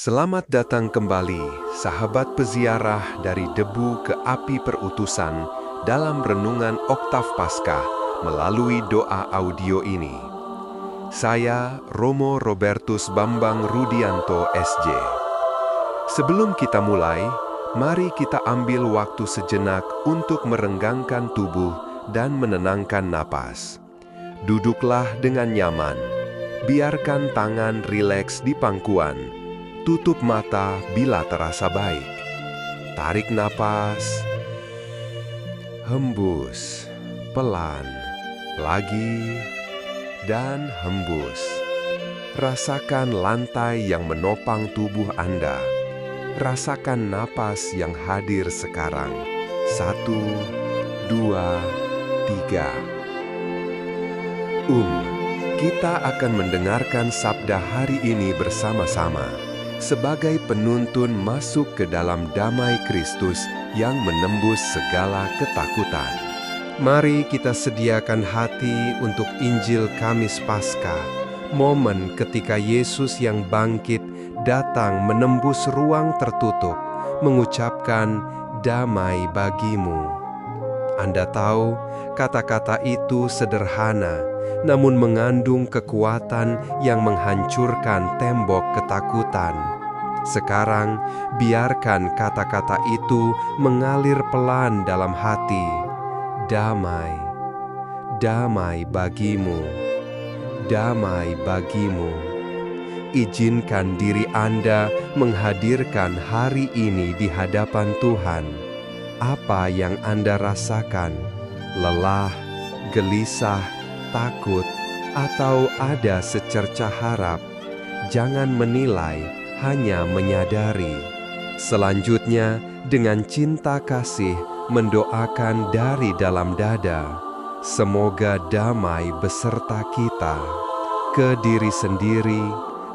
Selamat datang kembali, sahabat peziarah dari debu ke api perutusan dalam renungan Oktav Paskah melalui doa audio ini. Saya Romo Robertus Bambang Rudianto SJ. Sebelum kita mulai, mari kita ambil waktu sejenak untuk merenggangkan tubuh dan menenangkan napas. Duduklah dengan nyaman, biarkan tangan rileks di pangkuan. Tutup mata bila terasa baik. Tarik napas. Hembus. Pelan. Lagi. Dan hembus. Rasakan lantai yang menopang tubuh Anda. Rasakan napas yang hadir sekarang. 1, 2, 3. Kita akan mendengarkan sabda hari ini bersama-sama sebagai penuntun masuk ke dalam damai Kristus yang menembus segala ketakutan. Mari kita sediakan hati untuk Injil Kamis Paskah, momen ketika Yesus yang bangkit datang menembus ruang tertutup, mengucapkan damai bagimu. Anda tahu, kata-kata itu sederhana, namun mengandung kekuatan yang menghancurkan tembok ketakutan. Sekarang, biarkan kata-kata itu mengalir pelan dalam hati. Damai, damai bagimu, damai bagimu. Izinkan diri Anda menghadirkan hari ini di hadapan Tuhan. Apa yang Anda rasakan? Lelah, gelisah, takut, atau ada secerca harap? Jangan menilai, hanya menyadari. Selanjutnya, dengan cinta kasih, mendoakan dari dalam dada. Semoga damai beserta kita, ke diri sendiri,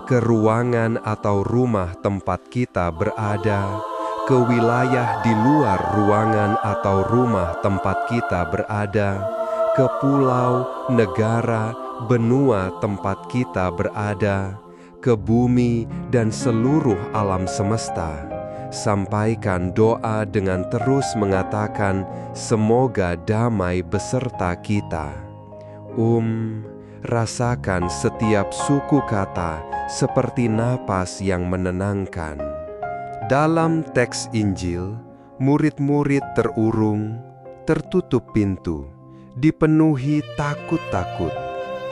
ke ruangan atau rumah tempat kita berada, ke wilayah di luar ruangan atau rumah tempat kita berada, ke pulau, negara, benua tempat kita berada, ke bumi dan seluruh alam semesta. Sampaikan doa dengan terus mengatakan, semoga damai beserta kita. Rasakan setiap suku kata seperti napas yang menenangkan. Dalam teks Injil, murid-murid terurung, tertutup pintu, dipenuhi takut-takut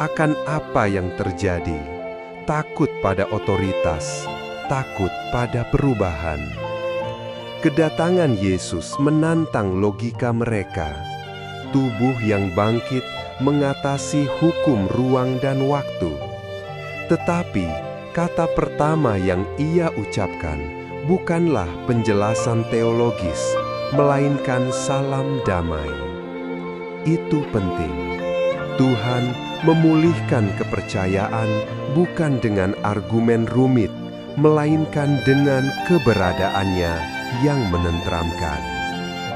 akan apa yang terjadi, takut pada otoritas, takut pada perubahan. Kedatangan Yesus menantang logika mereka. Tubuh yang bangkit mengatasi hukum ruang dan waktu. Tetapi kata pertama yang ia ucapkan bukanlah penjelasan teologis, melainkan salam damai. Itu penting. Tuhan memulihkan kepercayaan bukan dengan argumen rumit, melainkan dengan keberadaannya yang menenteramkan.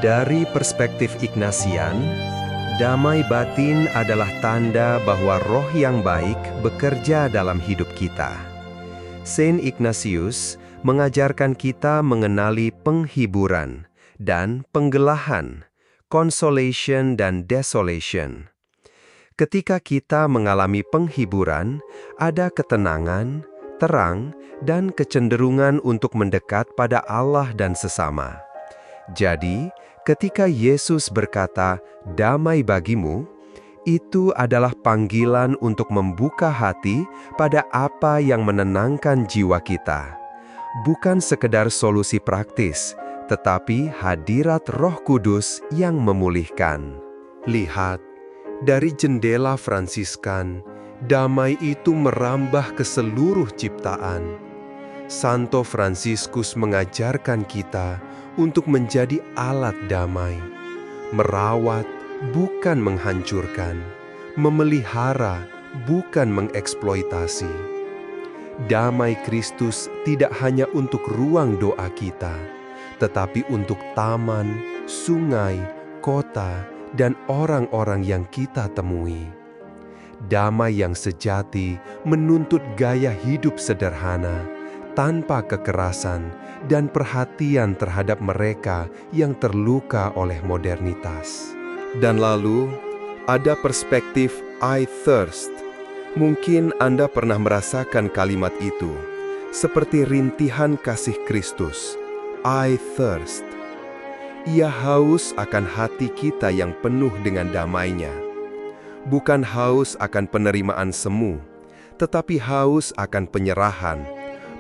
Dari perspektif Ignatian, damai batin adalah tanda bahwa roh yang baik bekerja dalam hidup kita. Saint Ignatius mengajarkan kita mengenali penghiburan dan penggelahan, consolation dan desolation. Ketika kita mengalami penghiburan, ada ketenangan, terang, dan kecenderungan untuk mendekat pada Allah dan sesama. Jadi, ketika Yesus berkata, "Damai bagimu," itu adalah panggilan untuk membuka hati pada apa yang menenangkan jiwa kita. Bukan sekedar solusi praktis, tetapi hadirat Roh Kudus yang memulihkan. Lihat, dari jendela Fransiskan, damai itu merambah ke seluruh ciptaan. Santo Fransiskus mengajarkan kita untuk menjadi alat damai, merawat, bukan menghancurkan, memelihara, bukan mengeksploitasi. Damai Kristus tidak hanya untuk ruang doa kita, tetapi untuk taman, sungai, kota, dan orang-orang yang kita temui. Damai yang sejati menuntut gaya hidup sederhana, tanpa kekerasan dan perhatian terhadap mereka yang terluka oleh modernitas. Dan lalu, ada perspektif I thirst. Mungkin Anda pernah merasakan kalimat itu, seperti rintihan kasih Kristus. I thirst. Ia haus akan hati kita yang penuh dengan damai-Nya. Bukan haus akan penerimaan semu, tetapi haus akan penyerahan,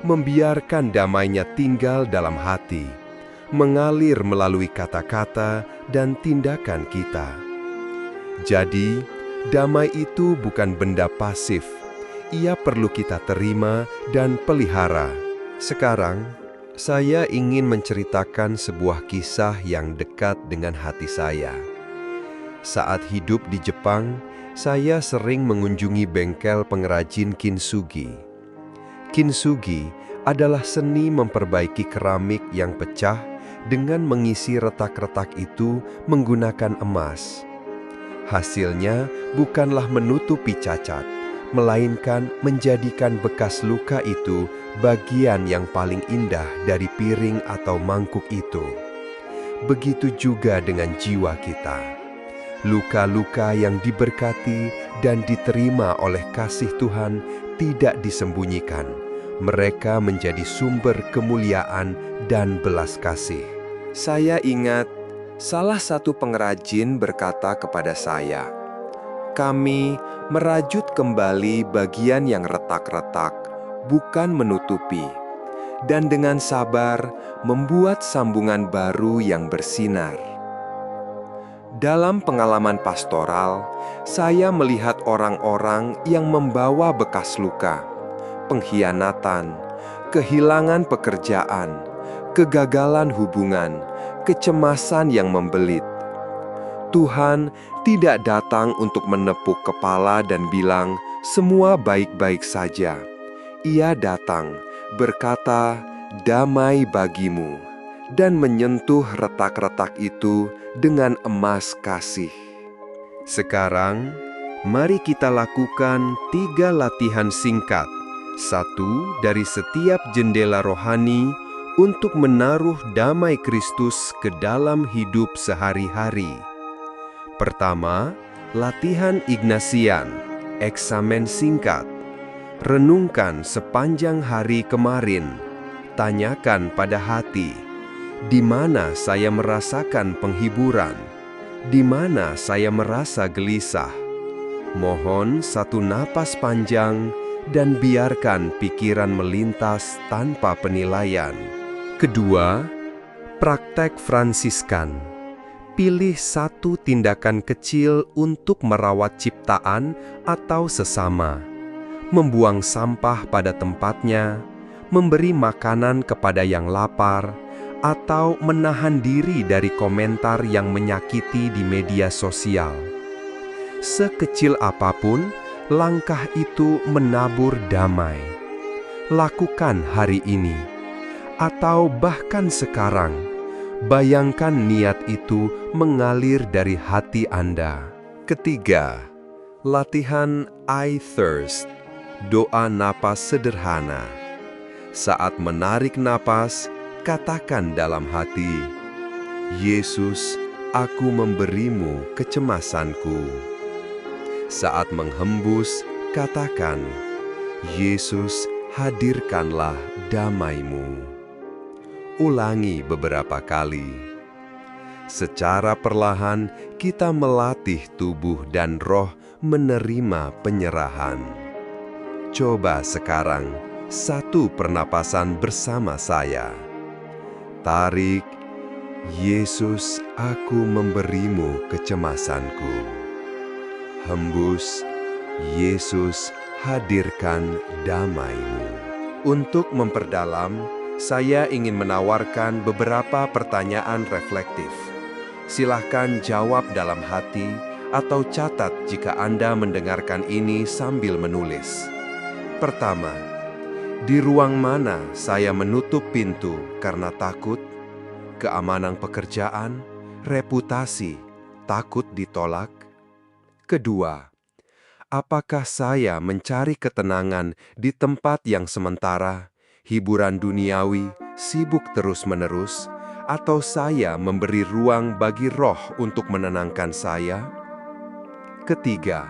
membiarkan damai-Nya tinggal dalam hati, mengalir melalui kata-kata dan tindakan kita. Jadi, damai itu bukan benda pasif. Ia perlu kita terima dan pelihara. Sekarang, saya ingin menceritakan sebuah kisah yang dekat dengan hati saya. Saat hidup di Jepang, saya sering mengunjungi bengkel pengrajin kintsugi. Kintsugi adalah seni memperbaiki keramik yang pecah dengan mengisi retak-retak itu menggunakan emas. Hasilnya bukanlah menutupi cacat, melainkan menjadikan bekas luka itu bagian yang paling indah dari piring atau mangkuk itu. Begitu juga dengan jiwa kita. Luka-luka yang diberkati dan diterima oleh kasih Tuhan tidak disembunyikan. Mereka menjadi sumber kemuliaan dan belas kasih. Saya ingat salah satu pengrajin berkata kepada saya, "Kami merajut kembali bagian yang retak-retak, bukan menutupi, dan dengan sabar membuat sambungan baru yang bersinar." Dalam pengalaman pastoral, saya melihat orang-orang yang membawa bekas luka, pengkhianatan, kehilangan pekerjaan, kegagalan hubungan, kecemasan yang membelit. Tuhan tidak datang untuk menepuk kepala dan bilang, "Semua baik-baik saja." Ia datang berkata, "Damai bagimu," dan menyentuh retak-retak itu dengan emas kasih. Sekarang, mari kita lakukan 3 latihan singkat, satu dari setiap jendela rohani untuk menaruh damai Kristus ke dalam hidup sehari-hari. Pertama, latihan Ignatian, eksamen singkat. Renungkan sepanjang hari kemarin. Tanyakan pada hati, di mana saya merasakan penghiburan? Di mana saya merasa gelisah? Mohon satu napas panjang dan biarkan pikiran melintas tanpa penilaian. Kedua, praktek Fransiskan. Pilih satu tindakan kecil untuk merawat ciptaan atau sesama. Membuang sampah pada tempatnya, memberi makanan kepada yang lapar, atau menahan diri dari komentar yang menyakiti di media sosial. Sekecil apapun, langkah itu menabur damai. Lakukan hari ini, atau bahkan sekarang. Bayangkan niat itu mengalir dari hati Anda. Ketiga, latihan I thirst, doa napas sederhana. Saat menarik napas, katakan dalam hati, "Yesus, aku memberimu kecemasanku." Saat menghembus, katakan, "Yesus, hadirkanlah damai-Mu." Ulangi beberapa kali. Secara perlahan, kita melatih tubuh dan roh menerima penyerahan. Coba sekarang, satu pernapasan bersama saya. Tarik, "Yesus, aku memberimu kecemasanku." Hembus, "Yesus, hadirkan damai-Mu." Untuk memperdalam, saya ingin menawarkan beberapa pertanyaan reflektif. Silahkan jawab dalam hati atau catat jika Anda mendengarkan ini sambil menulis. Pertama, di ruang mana saya menutup pintu karena takut? Keamanan pekerjaan, reputasi, takut ditolak? Kedua, apakah saya mencari ketenangan di tempat yang sementara, hiburan duniawi, sibuk terus-menerus, atau saya memberi ruang bagi roh untuk menenangkan saya? Ketiga,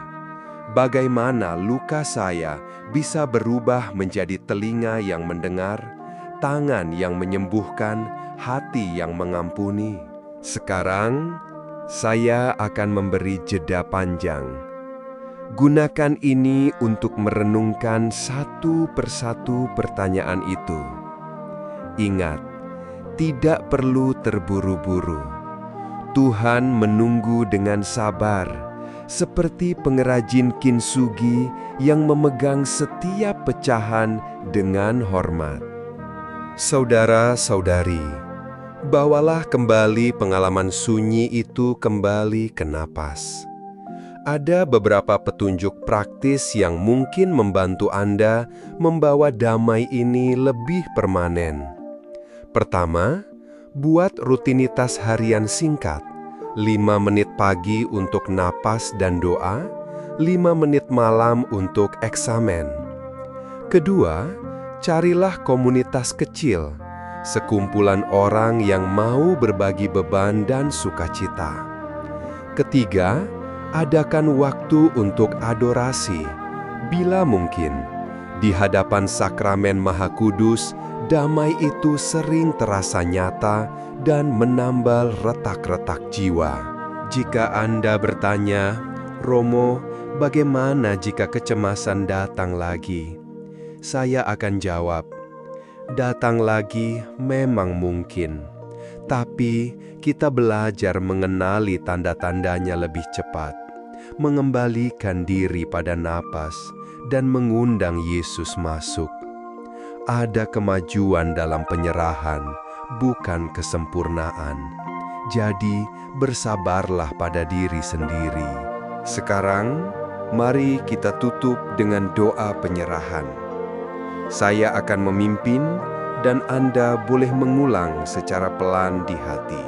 bagaimana luka saya bisa berubah menjadi telinga yang mendengar, tangan yang menyembuhkan, hati yang mengampuni? Sekarang, saya akan memberi jeda panjang. Gunakan ini untuk merenungkan satu persatu pertanyaan itu. Ingat, tidak perlu terburu-buru. Tuhan menunggu dengan sabar, seperti pengrajin kintsugi yang memegang setiap pecahan dengan hormat. Saudara-saudari, bawalah kembali pengalaman sunyi itu kembali ke napas. Ada beberapa petunjuk praktis yang mungkin membantu Anda membawa damai ini lebih permanen. Pertama, buat rutinitas harian singkat. 5 menit pagi untuk napas dan doa, 5 menit malam untuk eksamen. Kedua, carilah komunitas kecil, sekumpulan orang yang mau berbagi beban dan sukacita. Ketiga, adakan waktu untuk adorasi, bila mungkin. Di hadapan sakramen Maha Kudus, damai itu sering terasa nyata dan menambal retak-retak jiwa. Jika Anda bertanya, "Romo, bagaimana jika kecemasan datang lagi?" Saya akan jawab, datang lagi memang mungkin. Tapi kita belajar mengenali tanda-tandanya lebih cepat, mengembalikan diri pada napas, dan mengundang Yesus masuk. Ada kemajuan dalam penyerahan, bukan kesempurnaan. Jadi, bersabarlah pada diri sendiri. Sekarang, mari kita tutup dengan doa penyerahan. Saya akan memimpin, dan Anda boleh mengulang secara pelan di hati.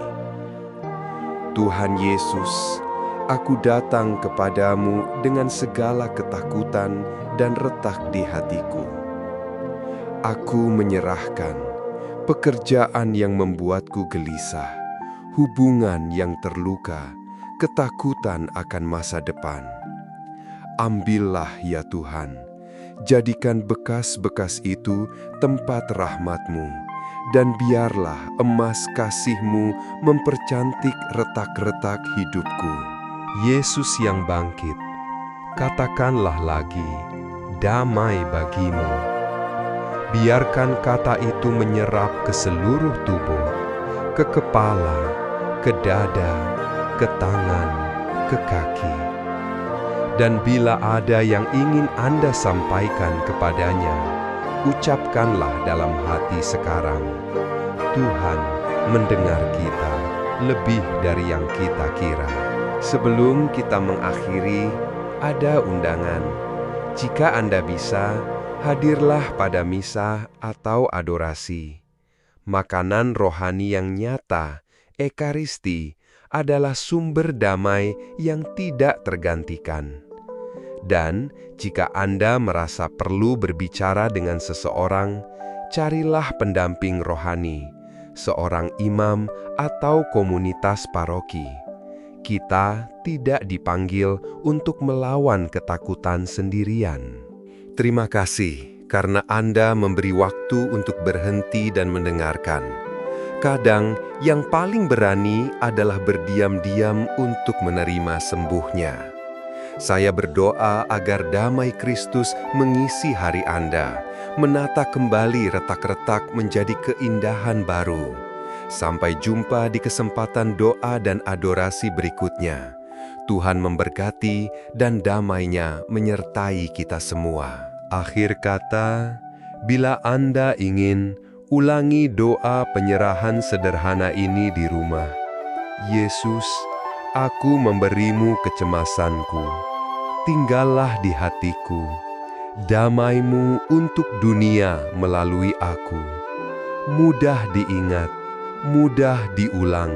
Tuhan Yesus, aku datang kepadamu dengan segala ketakutan dan retak di hatiku. Aku menyerahkan pekerjaan yang membuatku gelisah, hubungan yang terluka, ketakutan akan masa depan. Ambillah ya Tuhan, jadikan bekas-bekas itu tempat rahmat-Mu, dan biarlah emas kasih-Mu mempercantik retak-retak hidupku. Yesus yang bangkit, katakanlah lagi, damai bagimu. Biarkan kata itu menyerap ke seluruh tubuh, ke kepala, ke dada, ke tangan, ke kaki. Dan bila ada yang ingin Anda sampaikan kepadanya, ucapkanlah dalam hati sekarang, Tuhan mendengar kita lebih dari yang kita kira. Sebelum kita mengakhiri, ada undangan. Jika Anda bisa, hadirlah pada misa atau adorasi. Makanan rohani yang nyata, Ekaristi, adalah sumber damai yang tidak tergantikan. Dan jika Anda merasa perlu berbicara dengan seseorang, carilah pendamping rohani, seorang imam atau komunitas paroki. Kita tidak dipanggil untuk melawan ketakutan sendirian. Terima kasih karena Anda memberi waktu untuk berhenti dan mendengarkan. Kadang yang paling berani adalah berdiam-diam untuk menerima sembuhnya. Saya berdoa agar damai Kristus mengisi hari Anda, menata kembali retak-retak menjadi keindahan baru. Sampai jumpa di kesempatan doa dan adorasi berikutnya. Tuhan memberkati dan damai-Nya menyertai kita semua. Akhir kata, bila Anda ingin, ulangi doa penyerahan sederhana ini di rumah. Yesus, aku memberimu kecemasanku. Tinggallah di hatiku. Damai-Mu untuk dunia melalui aku. Mudah diingat, mudah diulang,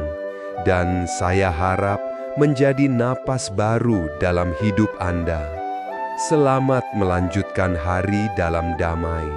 dan saya harap menjadi napas baru dalam hidup Anda. Selamat melanjutkan hari dalam damai.